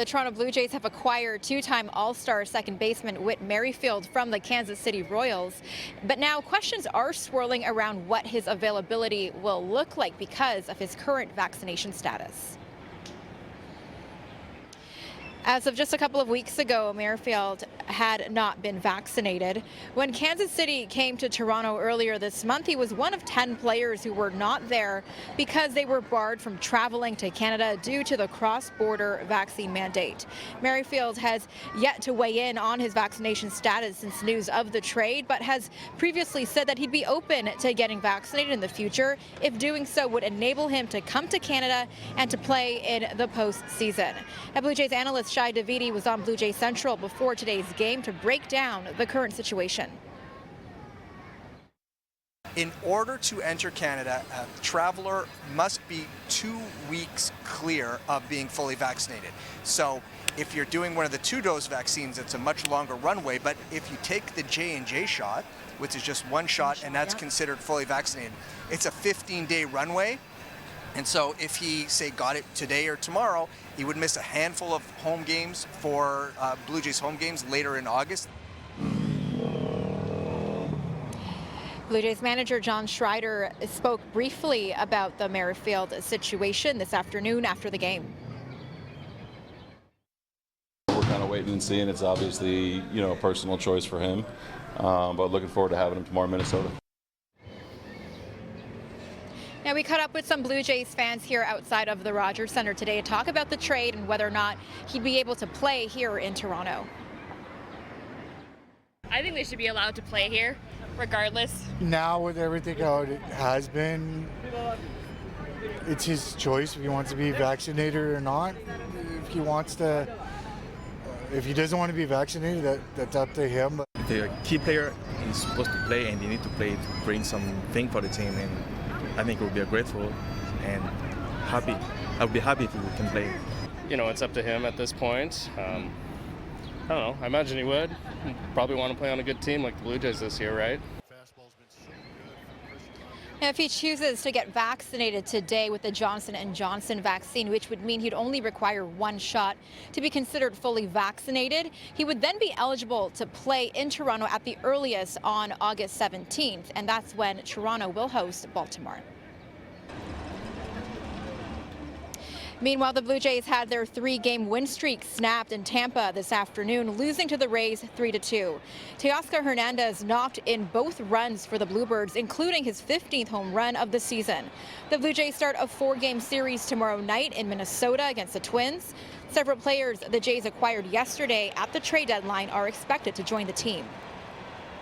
The Toronto Blue Jays have acquired two-time All-Star second baseman Whit Merrifield from the Kansas City Royals. But now questions are swirling around what his availability will look like because of his current vaccination status. As of just a couple of weeks ago, Merrifield had not been vaccinated. When Kansas City came to Toronto earlier this month, he was one of 10 players who were not there because they were barred from traveling to Canada due to the cross-border vaccine mandate. Merrifield has yet to weigh in on his vaccination status since news of the trade, but has previously said that he'd be open to getting vaccinated in the future if doing so would enable him to come to Canada and to play in the postseason. Blue Jays analyst Shi Davidi was on Blue Jay Central before today's game to break down the current situation. In order to enter Canada, a traveler must be 2 weeks clear of being fully vaccinated. So if you're doing one of the two-dose vaccines, it's a much longer runway. But if you take the J&J shot, which is just one shot, and that's considered fully vaccinated, it's a 15-day runway. And so if he, say, got it today or tomorrow, he would miss a handful of home games for Blue Jays home games later in August. Blue Jays manager John Schreider spoke briefly about the Merrifield situation this afternoon after the game. We're kind of waiting and seeing. It's obviously, a personal choice for him, but looking forward to having him tomorrow in Minnesota. Now, we caught up with some Blue Jays fans here outside of the Rogers Centre today to talk about the trade and whether or not he'd be able to play here in Toronto. I think they should be allowed to play here, regardless. Now, with everything how it has been, it's his choice if he wants to be vaccinated or not. If he doesn't want to be vaccinated, that's up to him. The key player is supposed to play, and they need to play to bring something for the team. And I think we'll be grateful and happy. I'll be happy if we can play. It's up to him at this point. I don't know. I imagine he would. He'd probably want to play on a good team like the Blue Jays this year, right? Now, if he chooses to get vaccinated today with the Johnson & Johnson vaccine, which would mean he'd only require one shot to be considered fully vaccinated, he would then be eligible to play in Toronto at the earliest on August 17th, and that's when Toronto will host Baltimore. Meanwhile, the Blue Jays had their 3-game win streak snapped in Tampa this afternoon, losing to the Rays 3-2. Teoscar Hernandez knocked in both runs for the Bluebirds, including his 15th home run of the season. The Blue Jays start a 4-game series tomorrow night in Minnesota against the Twins. Several players the Jays acquired yesterday at the trade deadline are expected to join the team.